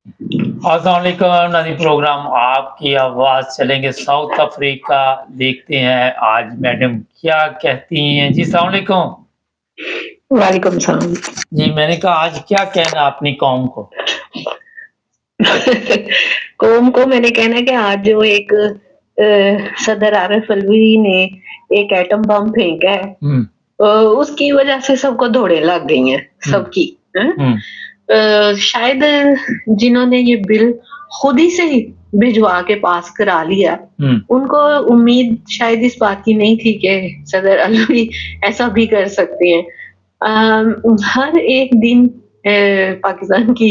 अस्सलाम वालेकुम नाज़रीन प्रोग्राम आपकी आवाज़ चलेंगे साउथ अफ्रीका देखते हैं आज मैडम क्या कहती हैं? जी अस्सलाम वालेकुम। वालेकुम सलाम। जी, मैंने कहा आज क्या कहना अपनी कौम को? कौम को मैंने कहना है कि आज जो एक सदर आरिफ अलवी ने एक एटम बम फेंका है हुँ। उसकी वजह से सबको दौड़ें लग गई हैं, हुँ। सबकी। हैं? हुँ। शायद जिन्होंने ये बिल खुद ही से भिजवा के पास करा लिया, हुँ। उनको उम्मीद शायद इस बात की नहीं थी कि सदर अलवी ऐसा भी कर सकते हैं। हर एक दिन पाकिस्तान की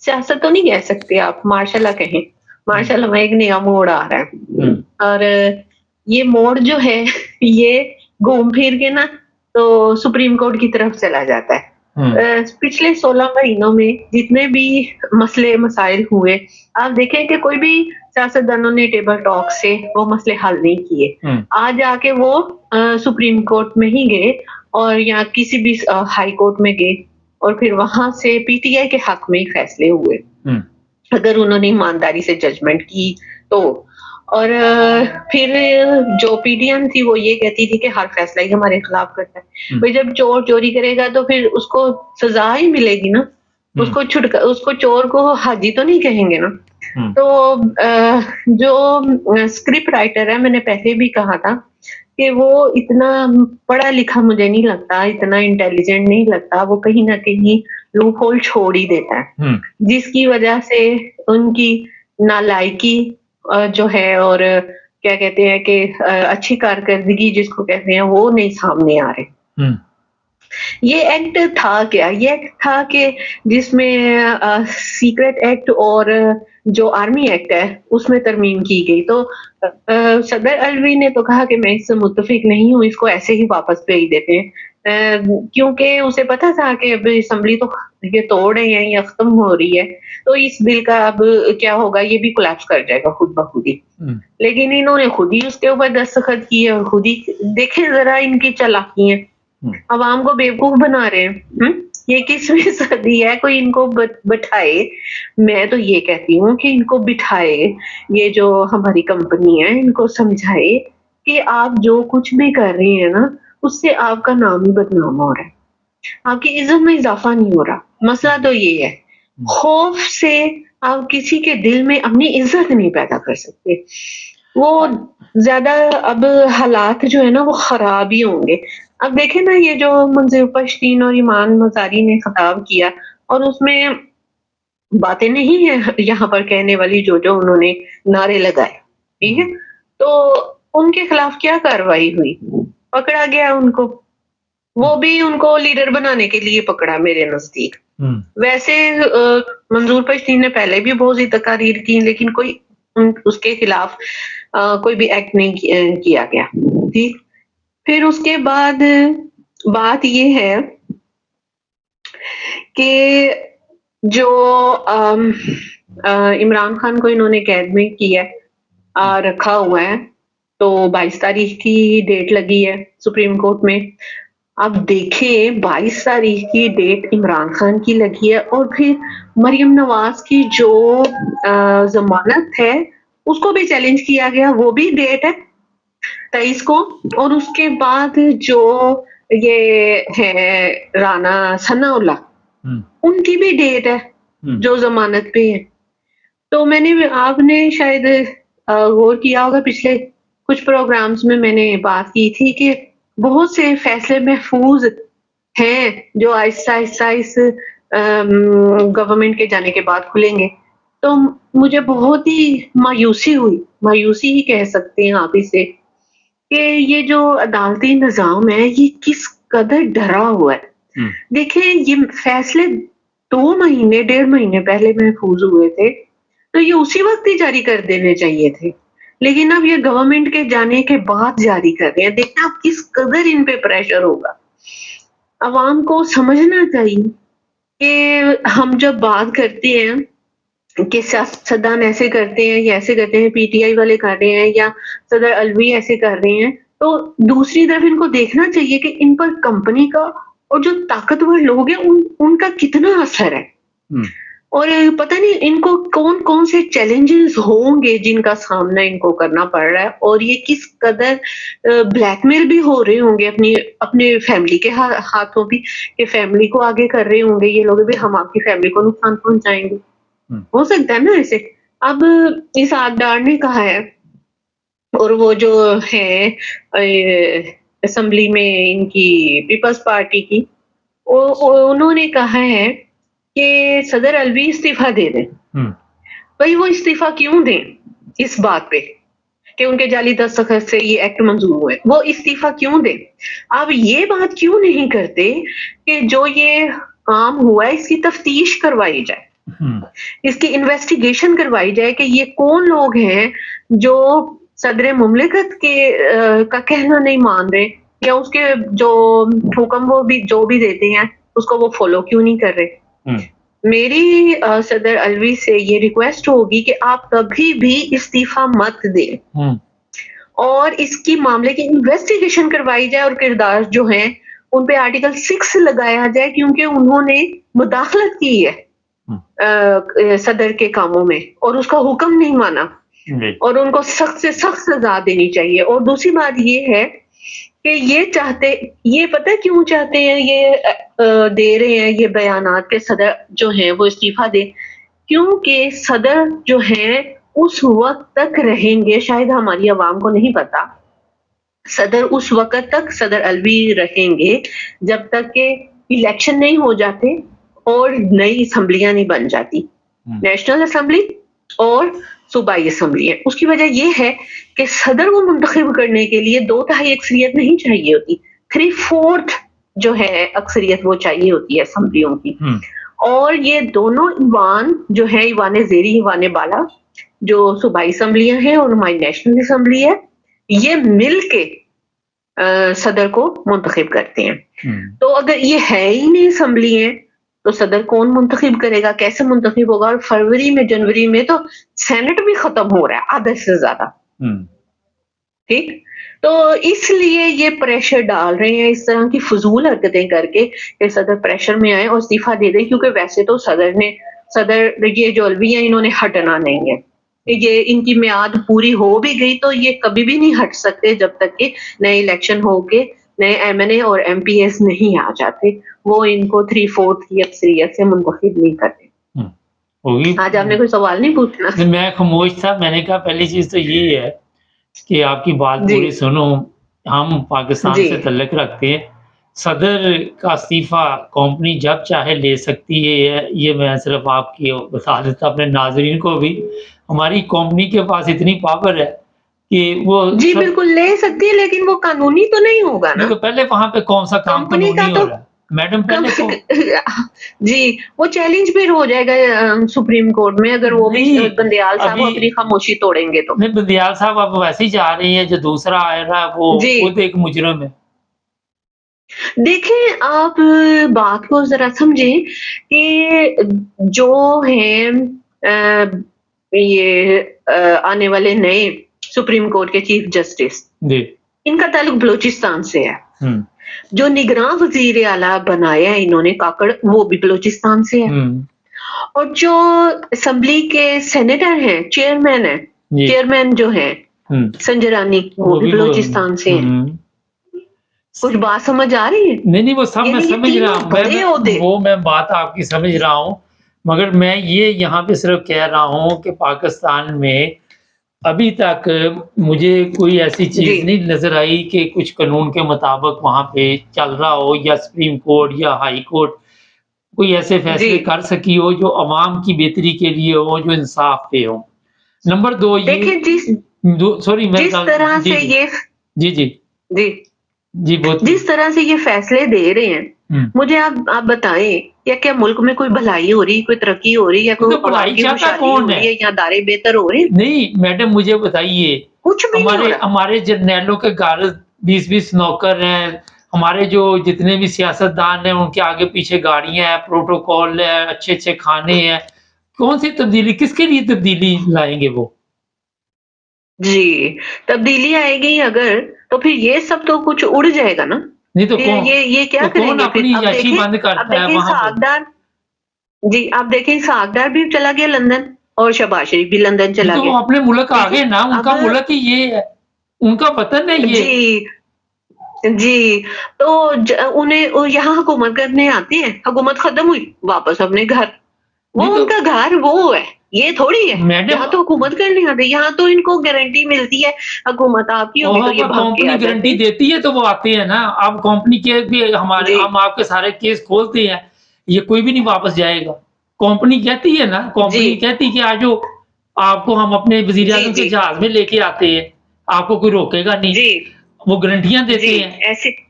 सियासत तो नहीं कह सकते आप, मार्शल लॉ कहें। हुँ। मार्शल लॉ में एक नया मोड़ आ रहा है हुँ। और ये मोड़ जो है ये घूम फिर के ना तो सुप्रीम कोर्ट की तरफ चला जाता है। हुँ। पिछले 16 महीनों में जितने भी मसले मसाइल हुए, आप देखें कि कोई भी सियासतदानों ने टेबल टॉक से वो मसले हल नहीं किए। हुँ। आज आके वो सुप्रीम कोर्ट में ही गए और या किसी भी हाई कोर्ट में गए और फिर वहाँ से पीटीआई के हक में फैसले हुए। हुँ। अगर उन्होंने ईमानदारी से जजमेंट की तो। और फिर जो पीडीएम थी वो ये कहती थी कि हर फैसला ही हमारे खिलाफ करता है। हुँ। भाई जब चोर चोरी करेगा तो फिर उसको सज़ा ही मिलेगी ना। हुँ। उसको चोर को हाजी तो नहीं कहेंगे ना। हुँ। तो जो स्क्रिप्ट राइटर है मैंने पहले भी कहा था कि वो इतना पढ़ा-लिखा मुझे नहीं लगता, इतना इंटेलिजेंट नहीं लगता, वो कहीं न कहीं लूप होल छोड़ ही देता है। हुँ। जिसकी वजह से उनकी नालायकी जो है और क्या कहते हैं कि अच्छी कारकर्दगी जिसको कहते हैं वो नहीं सामने आ रहे। हुँ। ये एक्ट था क्या? ये एक्ट था कि जिसमें सीक्रेट एक्ट और जो आर्मी एक्ट है उसमें तरमीम की गई। तो सदर अलवी ने तो कहा कि मैं इससे मुत्तफ़िक नहीं हूँ, इसको ऐसे ही वापस भेज देते हैं। क्योंकि उसे पता था कि अब असेंबली तो ये तोड़ रहे हैं या खत्म हो रही है, तो इस बिल का अब क्या होगा ये भी कोलैप्स कर जाएगा खुद ब खुद ही। हुँ। लेकिन इन्होंने खुद ही उसके ऊपर दस्तखत किए और खुद ही देखें ज़रा इनकी चालाकियाँ। हुँ। अवाम को बेवकूफ़ बना रहे हैं। हुँ? ये 21वीं सदी है कोई इनको बिठाए। मैं तो ये कहती हूँ कि इनको बिठाए, ये जो हमारी कंपनी है इनको समझाए कि आप जो कुछ भी कर रही हैं ना, उससे आपका नाम ही बदनाम हो रहा है। आपकी इज़्ज़त में इज़ाफ़ा नहीं हो रहा। मसला तो ये है। हुँ। खौफ से आप किसी के दिल में अपनी इज़्ज़त नहीं पैदा कर सकते। वो ज़्यादा अब हालात जो है ना वो ख़राब ही होंगे। अब देखें ना ये जो मंज़ूर पश्तीन और ईमान मज़ारी ने ख़िताब किया और उसमें बातें नहीं है यहाँ पर कहने वाली जो उन्होंने नारे लगाए, ठीक है? हुँ। तो उनके खिलाफ क्या कार्रवाई हुई? पकड़ा गया उनको। वो भी उनको लीडर बनाने के लिए पकड़ा मेरे नज़दीक। हुँ। वैसे मंज़ूर पश्तीन ने पहले भी बहुत सी तकारीर की लेकिन कोई उसके खिलाफ कोई भी एक्ट नहीं किया गया। ठीक? फिर उसके बाद बात ये है कि जो इमरान खान को इन्होंने कैद में किया रखा हुआ है, तो 22 तारीख की डेट लगी है सुप्रीम कोर्ट में। अब देखें 22 तारीख की डेट इमरान खान की लगी है और फिर मरियम नवाज़ की जो ज़मानत है, उसको भी चैलेंज किया गया, वो भी डेट है 23 को और उसके बाद जो ये है राना सनाउल्लाह, हुँ। उनकी भी डेट है, हुँ। जो ज़मानत पे है। तो आपने शायद गौर किया होगा पिछले कुछ प्रोग्राम्स में मैंने बात की थी कि बहुत से फैसले महफूज़ हैं, जो आहिस्ता-आहिस्ता इस गवर्नमेंट के जाने के बाद खुलेंगे। तो मुझे बहुत ही मायूसी ही कह सकते हैं आप इसे, कि ये जो अदालती निज़ाम है, ये किस कदर डरा हुआ है। हुँ। देखिए, ये फैसले 2 महीने, डेढ़ महीने पहले महफूज़ हुए थे, तो ये उसी वक़्त ही जारी कर देने चाहिए थे। लेकिन अब ये गवर्नमेंट के जाने के बाद जारी कर रहे हैं। देखना अब किस कदर इन पे प्रेशर होगा। अवाम को समझना चाहिए कि हम जब बात करते हैं कि सियासतदान ऐसे करते हैं या ऐसे करते हैं, पीटीआई वाले कर रहे हैं या सदर अलवी ऐसे कर रहे हैं, तो दूसरी तरफ इनको देखना चाहिए कि इन पर कंपनी का और जो ताकतवर लोग हैं उनका कितना असर है। हुँ। और पता नहीं इनको कौन-कौन से चैलेंजेस होंगे जिनका सामना इनको करना पड़ रहा है और ये किस कदर ब्लैकमेल भी हो रहे होंगे अपनी अपने फैमिली के हाथों भी, कि फैमिली को आगे कर रहे होंगे ये लोग भी, हम आपकी फैमिली को नुकसान पहुँचाएँगे। हुँ, हो सकता है ना ऐसे। अब इस आगदार ने कहा है और वो जो है असेंबली में इनकी पीपल्स पार्टी की, उन्होंने कहा है कि सदर अलवी इस्तीफा दे दें। हुँ, भाई वो इस्तीफा क्यों दें इस बात पे कि उनके जाली दस्तखत से ये एक्ट मंजूर हुए, वो इस्तीफा क्यों दें? आप ये बात क्यों नहीं करते कि जो ये काम हुआ है इसकी तफ्तीश करवाई जाए, हुँ, इसकी इन्वेस्टिगेशन करवाई जाए कि ये कौन लोग हैं जो सदर मुमलिकत के का कहना नहीं मान रहे या उसके जो हुक्म वो भी जो भी देते हैं उसको वो फॉलो क्यों नहीं कर रहे। हुँ, मेरी सदर अलवी से ये रिक्वेस्ट होगी कि आप कभी भी इस्तीफा मत दें हुँ, और इसकी मामले की इन्वेस्टिगेशन करवाई जाए और किरदार जो हैं उन पे आर्टिकल 6 लगाया जाए क्योंकि उन्होंने मुदाखलत की है हुँ, सदर के कामों में और उसका हुक्म नहीं माना जी, और उनको सख्त से सख्त सजा देनी चाहिए। और दूसरी बात ये है कि ये पता है क्यों चाहते हैं ये दे रहे हैं ये बयानात के सदर जो हैं वो इस्तीफा दें, क्योंकि सदर जो हैं उस वक़्त तक रहेंगे, शायद हमारी अवाम को नहीं पता। सदर उस वक़्त तक सदर अलवी रहेंगे जब तक के इलेक्शन नहीं हो जाते और नई असेंबलियाँ नहीं बन जाती। हुँ, नेशनल असेंबली और सूबाई असेंबली है। उसकी वजह ये है कि सदर को मुंतखब करने के लिए 2/3 अक्सरियत नहीं चाहिए होती, 3/4 जो है अक्सरियत वो चाहिए होती है असेंबलियों की। हुँ, और ये दोनों ईवान जो है, ईवान ज़ेरी, ईवान बाला, जो सूबाई असेंबलियाँ हैं और हमारी नेशनल असेंबली है, ये मिल के सदर को मुंतखब करते हैं। हुँ, तो अगर ये है ही नहीं असेंबली है, तो सदर कौन मुंतखब करेगा, कैसे मुंतखब होगा? और फरवरी में, जनवरी में तो सेनेट भी खत्म हो रहा है आधे से ज्यादा, हुँ, ठीक? तो इसलिए ये प्रेशर डाल रहे हैं इस तरह की फजूल हरकतें करके कि सदर प्रेशर में आए और इस्तीफा दे दें, क्योंकि वैसे तो सदर ये जो अलवी है इन्होंने हटना नहीं है। ये इनकी मियाद पूरी हो भी गई तो ये कभी भी नहीं हट सकते जब तक कि नए इलेक्शन होके नए एमएनए और एमपीएस नहीं आ जाते। वो इनको 3/4 की अक्सरियत से मुंतखब नहीं करते। हुँ, होगी। आज आपने कोई सवाल नहीं पूछना? नहीं, मैं खामोश था, मैंने कहा पहली चीज़ तो यही है कि आपकी बात जी, पूरी सुनो, हम पाकिस्तान जी, से तल्लुक़ रखते हैं। सदर का इस्तीफ़ा कंपनी जब चाहे ले सकती है, ये मैं सिर्फ़ आपकी बता देता अपने नाज़रीन को भी। हमारी कंपनी के पास इतनी पावर है कि वो जी, सब बिल्कुल ले सकती है, लेकिन वो कानूनी तो नहीं होगा नहीं ना। तो पहले वहाँ पे कौन-सा काम कंपनी का कानूनी हो तो रहा है? मैडम कम पहले को जी, वो चैलेंज फिर हो जाएगा सुप्रीम कोर्ट में, अगर वो भी नहीं, बंदयाल साहब अभी अपनी खामोशी तोड़ेंगे तो। नहीं बंदियाल साहब अब वैसे ही जा रही हैं, जो दूसरा आ रहा है वो जी। खुद एक मुजरिम है। देखें, आप बात को ज़रा समझें कि जो हैं ये आने वाले नए सुप्रीम कोर्ट के चीफ जस्टिस, जी। इनका ताल्लुक बलूचिस्तान से है। हुँ, जो निगरान वज़ीर आला बनाया है इन्होंने काकड़, वो भी बलूचिस्तान से है। हुँ, और जो असेंबली के सेनेटर हैं, जी। चेयरमैन जो हैं हुँ, संजरानी, वो भी वो बलूचिस्तान से हैं। हुँ। कुछ बात समझ आ रही है? नहीं, नहीं वो सब मैं यानी ये समझ रहा तीनों हूँ, बड़े ओहदे। मैं बात आपकी समझ रहा हूँ, मगर मैं ये यहाँ पे सिर्फ़ कह रहा हूँ कि पाकिस्तान में अभी तक मुझे कोई ऐसी जी, चीज़ नहीं नज़र आई कि कुछ कानून के मुताबिक वहाँ पे चल रहा हो या सुप्रीम कोर्ट या हाई कोर्ट कोई ऐसे जी। फैसले कर सकी हो जो अवाम की बेहतरी के लिए हो, जो इंसाफ पे हो। नंबर 2 ये देखिए दो सॉरी मैं जिस तरह जी, से जी। ये जी, जी। जी, जी, जिस तरह से ये फैसले दे रहे हैं, हुँ। मुझे आप बताएँ, क्या मुल्क में कोई भलाई हो रही, कोई तरक्की हो रही, या तो कोई भलाई अवाम की चाहता खुशहाली हो कौन रही है? है, या दायरे बेहतर हो रहे हैं? नहीं, मैडम मुझे बताइए, कुछ भी नहीं हो हमारे रहा। हमारे जर्नैलों के घर 20-20 नौकर हैं, हमारे जो जितने भी सियासतदान हैं, उनके आगे-पीछे गाड़ियाँ हैं, प्रोटोकॉल है, अच्छे-अच्छे खाने हैं। कौन-सी तब्दीली किसके लिए तब्दीली लाएँगे वो? जी, तब्दीली आएगी अगर, तो फिर ये सब तो कुछ उड़ जाएगा ना। नहीं तो फिर ये क्या कौन करेंगे फिर? अपनी अब यशी देखें, बंद अब करता है देखें वहाँ पे? सागदार जी, आप देखें सागदार भी चला गया लंदन और शहबाज शरीफ भी लंदन ये चला तो वो गया। अपने मुल्क आ ठीक गए है? ना, अब उनका मुल्क ही ये है, उनका वतन है ये। जी, जी, तो उन्हें वो यहाँ हुकूमत करने आते हैं, हुकूमत खत्म हुई, वापस अपने घर। वो नहीं तो उनका घर वो है, ये थोड़ी है। मैडम, यहाँ तो हुकूमत करने आते हैं, यहाँ तो इनको गारंटी मिलती है, हुकूमत आपकी होगी तो वहाँ ये पर भाग के आ कंपनी जाते गारंटी हैं। देती है तो वो आते हैं ना। अब कंपनी के भी हमारे, जी, हम आपके सारे केस खोलते हैं, ये कोई भी नहीं वापस जाएगा। कंपनी कहती है ना, जी, कंपनी कहती है कि आ जाओ, आपको हम अपने जी, वज़ीर-ए-आज़म के जी, जहाज़ में लेके आते हैं, आपको कोई रोकेगा नहीं। जी, वो गारंटियाँ जी, देते हैं। ऐसी जी, जी,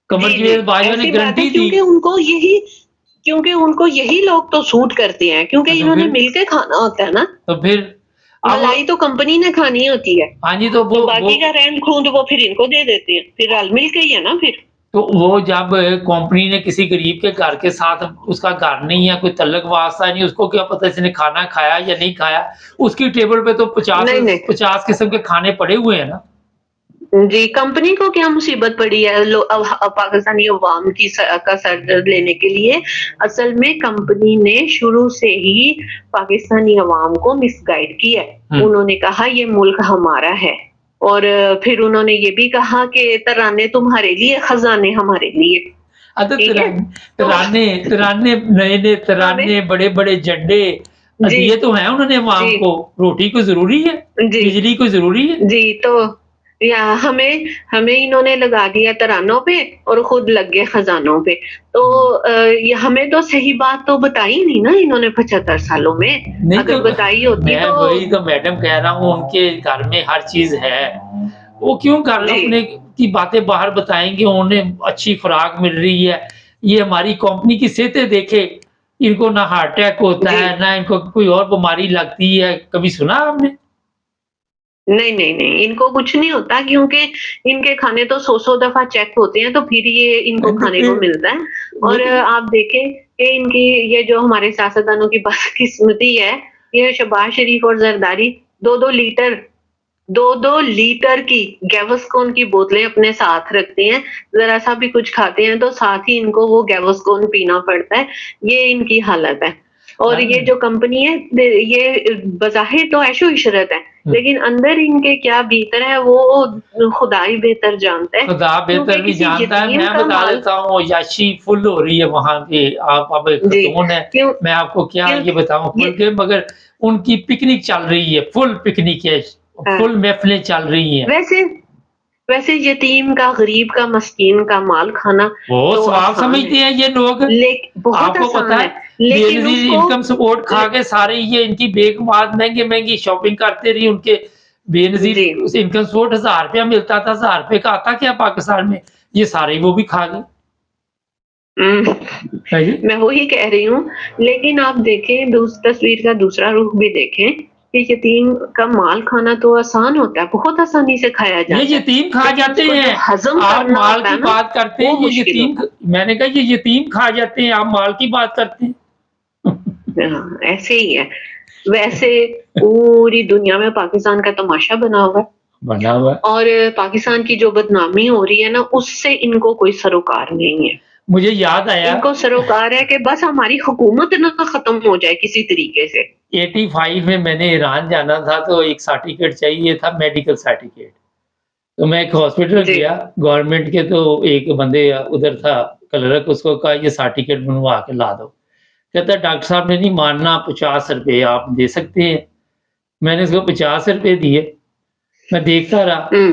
कमरवेल बाजवा ने ऐसी बात है गारंटी दी। क्योंकि उनको यही लोग तो सूट करते हैं, क्योंकि तो इन्होंने फिर मिलके खाना होता है ना, तो फिर अब मलाई तो कंपनी ने खानी होती है, हाँ जी, तो तो वो बाकी का रैंद-खूंद वो फिर इनको दे देते हैं, फिर रल-मिल के ही है ना फिर। तो वो जब कंपनी ने किसी गरीब के घर के साथ, उसका घर नहीं है, कोई तल्लक वास्ता नहीं, उसको क्या पता इसने खाना खाया या नहीं खाया, उसकी टेबल पे तो 50 नहीं, नहीं। 50 किस्म के खाने पड़े हुए हैं ना। जी, कंपनी को क्या मुसीबत पड़ी है पाकिस्तानी अवाम की का सर दर्द लेने के लिए? असल में कंपनी ने शुरू से ही पाकिस्तानी अवाम को मिसगाइड किया है। हुँ। उन्होंने कहा ये मुल्क हमारा है और फिर उन्होंने ये भी कहा कि तराने तुम्हारे लिए, खजाने हमारे लिए। तो ठीक है? तो तराने तराने नए-नए हमें तराने, बड़े-बड़े झंडे जी, दिए तो हैं उन्होंने अवाम जी, को। रोटी कोई ज़रूरी है? जी। बिजली कोई ज़रूरी है? जी, तो या हमें हमें इन्होंने लगा दिया तरानों पे और खुद लग गए खजानों पे। तो ये हमें तो सही बात तो बताई नहीं ना इन्होंने 75 सालों में। नहीं अगर तो बताई होती मैं तो वही तो मैडम कह रहा हूँ, उनके घर में हर चीज़ है। वो क्यों घर जी, अपने की बातें बाहर बताएँगे, उन्हें अच्छी खुराक मिल रही है। ये हमारी कंपनी की सेहतें देखे, इनको ना हार्ट अटैक होता जी। है, ना इनको कोई और बीमारी लगती है। कभी सुना आपने? नहीं, नहीं, नहीं, इनको कुछ नहीं होता क्योंकि इनके खाने तो 100-100 दफ़ा चेक होते हैं, तो फिर ये इनको तो खाने को फिर मिलता है। नहीं और तो आप देखें कि इनकी ये जो हमारे सियासतदानों की बदकिस्मती है, ये शहबाज शरीफ और ज़रदारी 2-2 लीटर 2-2 लीटर की गैवस्कोन की बोतलें अपने साथ रखते हैं। ज़रा-सा भी कुछ खाते हैं तो साथ ही इनको वो गैवस्कोन पीना पड़ता है। ये इनकी हालत है। और हाँ, ये जो कंपनी है ये बज़ाहिर तो ऐशो-इशरत है, हुँ। लेकिन अंदर इनके क्या भीतर है वो खुदा ही बेहतर जानता है। खुदा बेहतर क्योंकि भी किसी जानता है। यतीम मैं का बता माल देता हूँ, अय्याशी फुल हो रही है वहाँ पे। आप अब जी, ख़तून है, क्यों मैं आपको क्या क्यों ये बताऊँ ये खुल के, मगर उनकी पिकनिक चल रही है, फुल पिकनिक है, हाँ, फुल महफ़िलें चल रही हैं। वैसे वैसे यतीम का, गरीब का, मस्कीन का माल खाना वो तो सवाब आसान है। समझते हैं ये लोग। बहुत आपको पता आसान है, है, लेकिन बेनज़ीर उसको इनकम सपोर्ट खा के सारे ये इनकी बेगमात महँगी-महँगी शॉपिंग करते रही, उनके जी। बेनज़ीर इनकम सपोर्ट ₹1000 मिलता था, ₹1000 का आता क्या पाकिस्तान में? ये सारे वो भी खा गए। हुँ, हाँ जी। मैं वही कह रही हूँ, लेकिन आप देखें तस्वीर का दूसरा रुख भी देखें कि यतीम का माल खाना तो आसान होता है, बहुत आसानी से खाया ये जाता है, यतीम खा लेकिन जाते उसको जो हैं। हज़म आप करना माल होता की है ना, बात करते हैं, वो ये मुश्किल यतीम होता मैंने कहा ये यतीम खा जाते हैं, आप माल की बात करते हैं। है। हाँ, ऐसे ही है। वैसे पूरी दुनिया में पाकिस्तान का तमाशा बना हुआ है बना हुआ है। और पाकिस्तान की जो बदनामी हो रही है ना, उससे इनको कोई सरोकार नहीं है। मुझे याद आया, इनको सरोकार है कि बस हमारी हुकूमत ना खत्म हो जाए किसी तरीके से। 85 में मैंने ईरान जाना था तो एक सर्टिफ़िकेट चाहिए था, मेडिकल सर्टिफ़िकेट। तो मैं एक हॉस्पिटल जी। गया गवर्नमेंट के, तो एक बंदे उधर था क्लर्क, उसको कहा ये सर्टिफ़िकेट बनवा के ला दो। कहता डॉक्टर साहब ने नहीं मानना, ₹50 आप दे सकते हैं। मैंने उसको ₹50 दिए। मैं देखता रहा। हुँ।